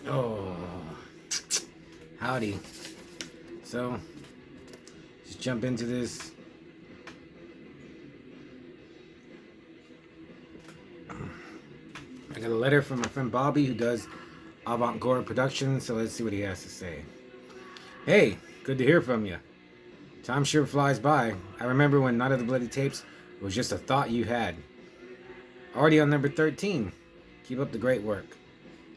Oh, howdy. So, just jump into this. I got a letter from my friend Bobby who does Avant Garde Productions, so let's see what he has to say. Hey, good to hear from you. Time sure flies by. I remember when Night of the Bloody Tapes was just a thought you had. Already on number 13. Keep up the great work.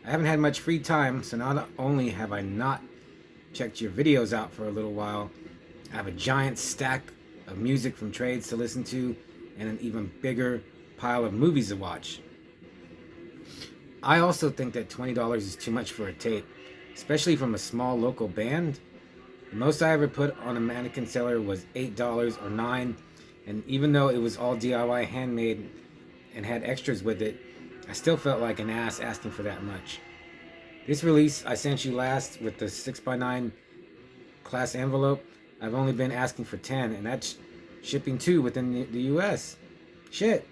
I haven't had much free time, so not only have I not checked your videos out for a little while, I have a giant stack of music from trades to listen to and an even bigger pile of movies to watch. I also think that $20 is too much for a tape, especially from a small local band. The most I ever put on a mannequin seller was $8 or $9, and even though it was all DIY handmade and had extras with it, I still felt like an ass asking for that much. This release I sent you last with the 6x9 class envelope, I've only been asking for 10, and that's shipping too within the US. Shit.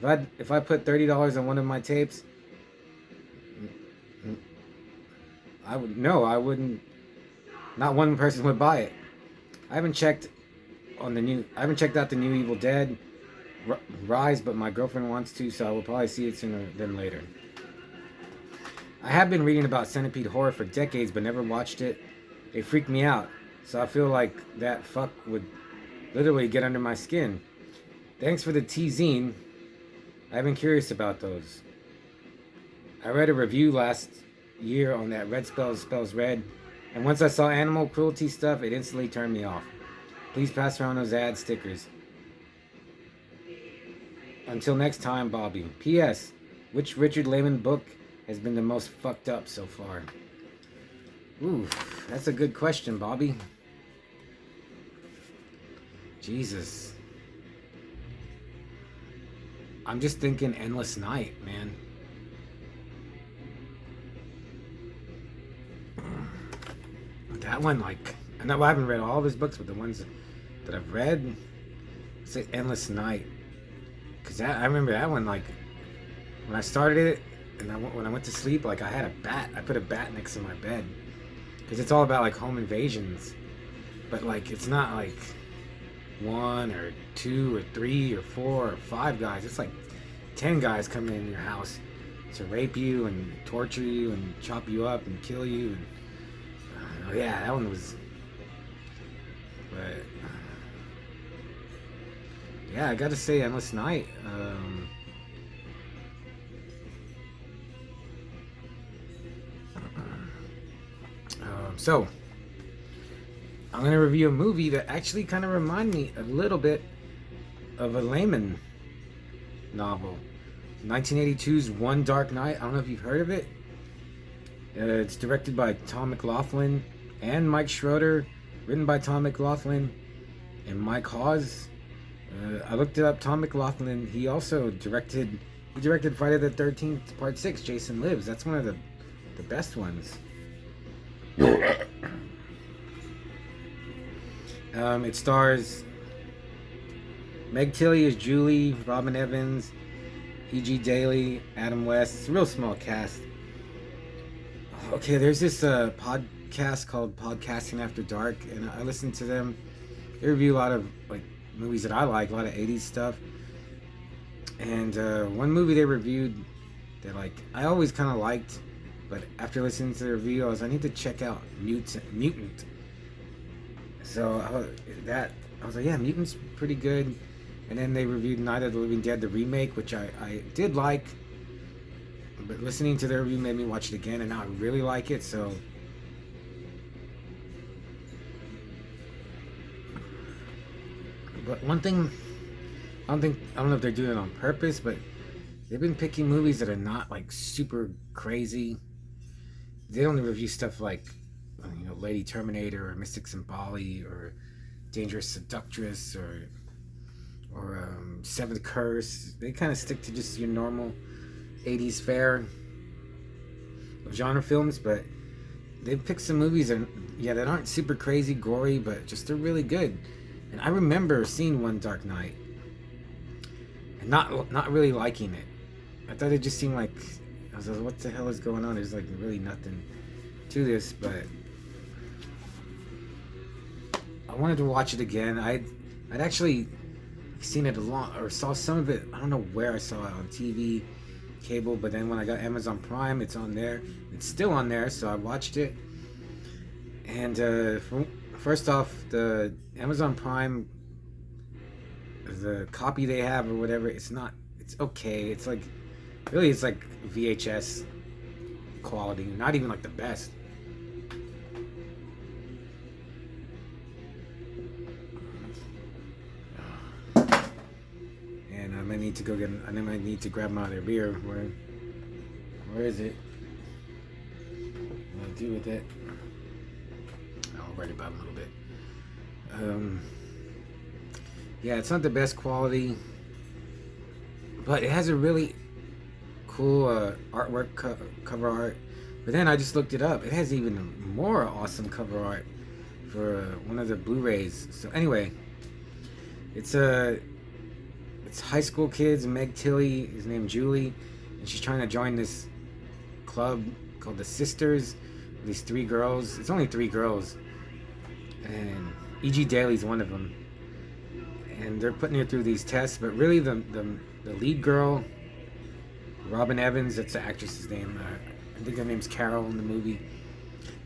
If I put $30 on one of my tapes, I wouldn't. Not one person would buy it. I haven't checked out the new Evil Dead Rise, but my girlfriend wants to, so I will probably see it sooner than later. I have been reading about Centipede horror for decades, but never watched it. They freak me out, so I feel like that fuck would literally get under my skin. Thanks for the T-zine. I've been curious about those. I read a review last year on that Red spells red, and once I saw animal cruelty stuff, it instantly turned me off. Please pass around those ad stickers. Until next time, Bobby. P.S. Which Richard Lehman book has been the most fucked up so far? Ooh, that's a good question, Bobby. Jesus. I'm just thinking Endless Night, man. That one, I know I haven't read all of his books, but the ones that I've read, say Endless Night. Because I remember that one, when I started it, and when I went to sleep, I had a bat. I put a bat next to my bed. Because it's all about, home invasions. But, it's not, one or two or three or four or five guys. It's 10 guys coming in your house to rape you and torture you and chop you up and kill you. And yeah, that one was. But yeah, I gotta say, Endless Night. So I'm gonna review a movie that actually kind of reminded me a little bit of a Lehman novel, 1982's One Dark Night. I don't know if you've heard of it. It's directed by Tom McLaughlin and Mike Schroeder, written by Tom McLaughlin and Mike Hawes. I looked it up. Tom McLaughlin, he also directed Friday the 13th Part 6, Jason Lives. That's one of the best ones. It stars Meg Tilly as Julie, Robin Evans, E.G. Daily, Adam West. It's a real small cast. Okay, there's this podcast called Podcasting After Dark, and I listen to them. They review a lot of movies that I like, a lot of 80s stuff. And one movie they reviewed that I always kind of liked, but after listening to the review, I need to check out Mutant. So I was like, yeah, Mutant's pretty good. And then they reviewed Night of the Living Dead, the remake, which I did like. But listening to their review made me watch it again, and now I really like it. So, but one thing, I don't know if they're doing it on purpose, but they've been picking movies that are not super crazy. They only review stuff Lady Terminator or Mystics in Bali or Dangerous Seductress or Seventh Curse. They kind of stick to just your normal 80s fare of genre films, but they've picked some movies that aren't super crazy gory, but just they're really good. And I remember seeing One Dark Night and not really liking it. I thought it just seemed I was like, what the hell is going on? There's like really nothing to this, but I wanted to watch it again. I'd actually seen it a lot, or saw some of it. I don't know where I saw it, on TV, cable, but then when I got Amazon Prime, it's on there. It's still on there, so I watched it. And first off, the Amazon Prime, the copy they have or whatever, it's okay. It's like, really, it's like VHS quality, not even like the best. And I might need to go get. I might need to grab my other beer. Where is it? What do I do with it? I'll write about it a little bit. Yeah, it's not the best quality, but it has a really cool artwork, cover art. But then I just looked it up. It has even more awesome cover art for one of the Blu-rays. So anyway, it's high school kids. Meg Tilly is named Julie, and she's trying to join this club called the Sisters. These 3 girls. It's only 3 girls, and E.G. Daly's one of them. And they're putting her through these tests, but really the lead girl, Robin Evans, that's the actress's name. I think her name's Carol in the movie.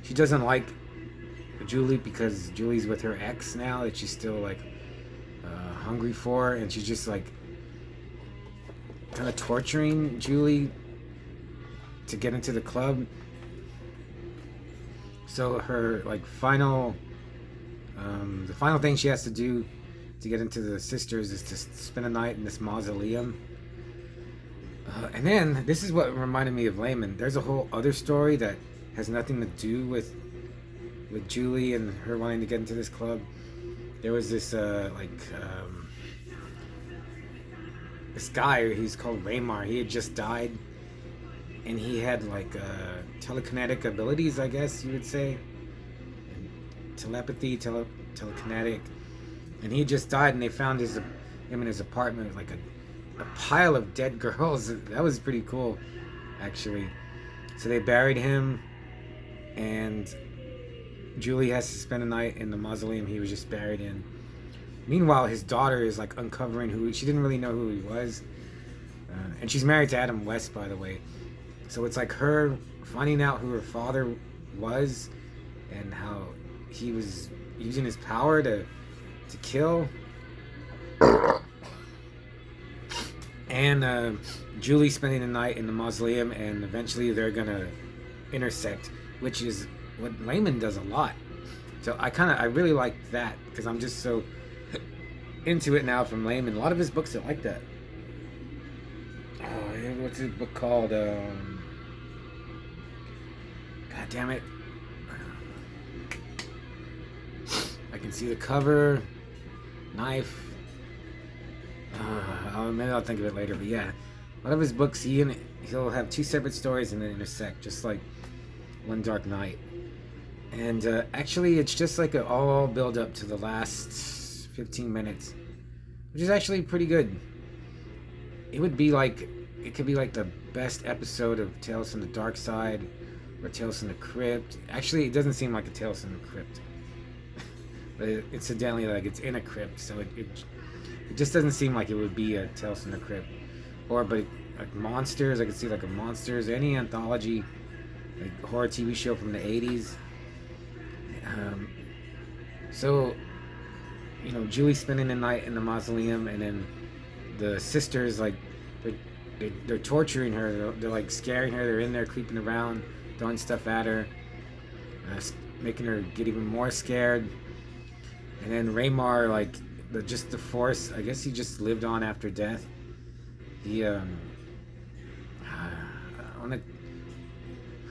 She doesn't like Julie because Julie's with her ex now that she's still like hungry for, and she's just like kind of torturing Julie to get into the club. So her like the final thing she has to do to get into the Sisters is to spend a night in this mausoleum. And then, this is what reminded me of Layman. There's a whole other story that has nothing to do with Julie and her wanting to get into this club. There was this, this guy, he's called Raymar. He had just died, and he had, like, telekinetic abilities, I guess you would say. And telepathy, telekinetic. And he just died, and they found him in his apartment with like a pile of dead girls. That was pretty cool, actually. So they buried him, and Julie has to spend a night in the mausoleum he was just buried in. Meanwhile, his daughter is like uncovering she didn't really know who he was. And she's married to Adam West, by the way. So it's like her finding out who her father was and how he was using his power to kill. And Julie spending the night in the mausoleum, and eventually they're gonna intersect, which is what Layman does a lot. So I really like that, because I'm just so into it now from Layman. A lot of his books are like that. Oh, what's his book called? God damn it. I can see the cover. Knife. Maybe I'll think of it later, but yeah. A lot of his books, he'll have 2 separate stories and then intersect, just like One Dark Night. And actually, it's just like an all build up to the last 15 minutes, which is actually pretty good. It could be like the best episode of Tales from the Dark Side or Tales from the Crypt. Actually, it doesn't seem like a Tales from the Crypt. But incidentally, like, it's in a crypt, so it just doesn't seem like it would be a Tales from the Crypt. But like Monsters, I could see like a Monsters, any anthology, like horror TV show from the 80s. So, Julie spending the night in the mausoleum, and then the sisters, like, they're torturing her. They're like scaring her. They're in there creeping around, throwing stuff at her, making her get even more scared. And then Raymar, like, just the force. I guess he just lived on after death.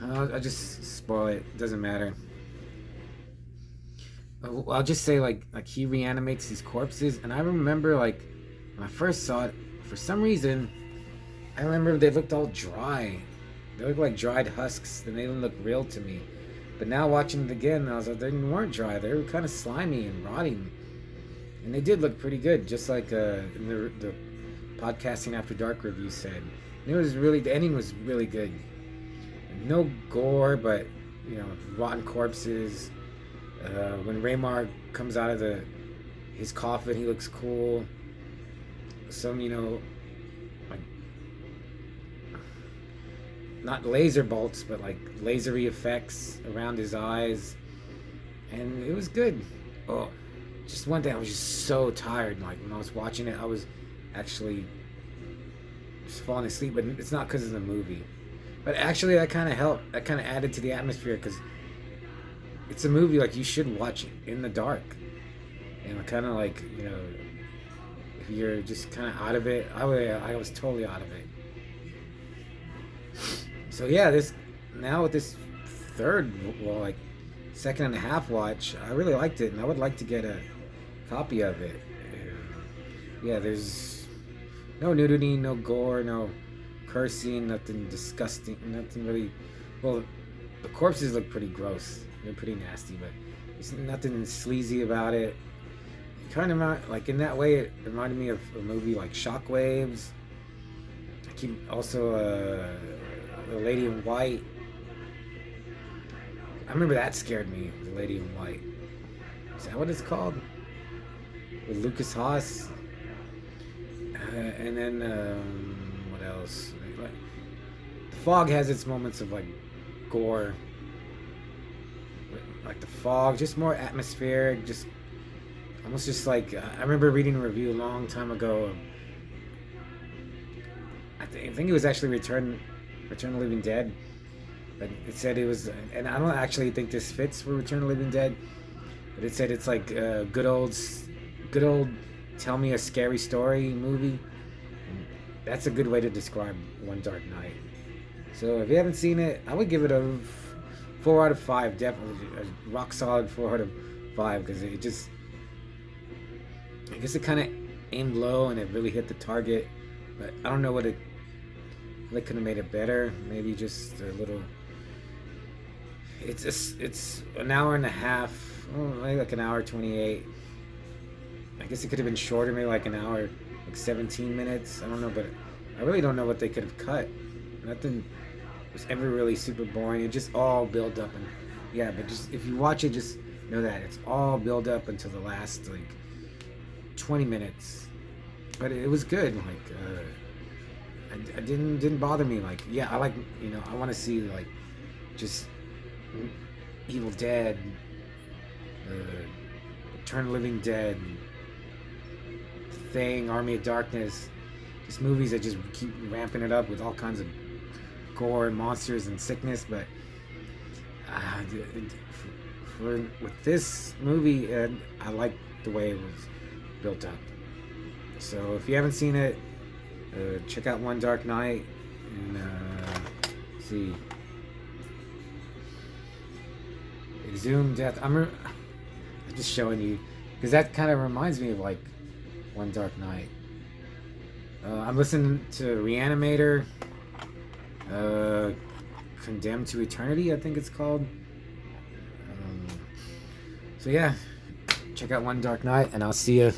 I'll just spoil it. Doesn't matter. I'll just say, like he reanimates these corpses, and I remember, like, when I first saw it, for some reason, I remember they looked all dry. They looked like dried husks, and they didn't look real to me. But now watching it again, I was like, they weren't dry. They were kind of slimy and rotting. And they did look pretty good, just like in the Podcasting After Dark review said. And the ending was really good. no gore, but rotten corpses. When Raymar comes out of his coffin, he looks cool. Some like not laser bolts, but like lasery effects around his eyes, and it was good. Oh, just one thing, I was just so tired. Like when I was watching it, I was actually just falling asleep. But it's not because of the movie. But actually, that kind of helped. That kind of added to the atmosphere because it's a movie like you should watch in the dark, and kind of like if you're just kind of out of it. I was totally out of it. So yeah, now with this third, well, like second and a half watch, I really liked it, and I would like to get a copy of it. Yeah, there's no nudity, no gore, no cursing, nothing disgusting, nothing really. Well, the corpses look pretty gross. They're pretty nasty, but there's nothing sleazy about it. Kind of like in that way, it reminded me of a movie like Shockwaves. I keep also The Lady in White. I remember that scared me. The Lady in White. Is that what it's called? With Lucas Haas. And then what else? The Fog has its moments of like gore. Like The Fog, just more atmospheric, just almost just like I remember reading a review a long time ago. I think it was actually Return of the Living Dead. But it said it was, and I don't actually think this fits for Return of the Living Dead. But it said it's like good old tell me a scary story movie. And that's a good way to describe One Dark Night. So if you haven't seen it, I would give it a 4 out of 5. Definitely a rock solid 4 out of 5 because it just, I guess it kind of aimed low and it really hit the target. But I don't know what they could have made it better. Maybe just a little. It's an hour and a half, maybe like an hour 28. I guess it could have been shorter, maybe like an hour, like 17 minutes. I don't know, but I really don't know what they could have cut. Nothing was ever really super boring. It just all built up, and yeah. But just if you watch it, just know that it's all built up until the last like 20 minutes. But it was good. Like I didn't bother me. Like yeah, I like I want to see like just Evil Dead, Return of the Living Dead, Thing, Army of Darkness, just movies that just keep ramping it up with all kinds of gore and monsters and sickness. But with this movie, I like the way it was built up. So if you haven't seen it, check out One Dark Night and see. Exhumed Death. I'm just showing you because that kind of reminds me of like One Dark Night. I'm listening to Reanimator, Condemned to Eternity, I think it's called. So yeah, check out One Dark Night, and I'll see you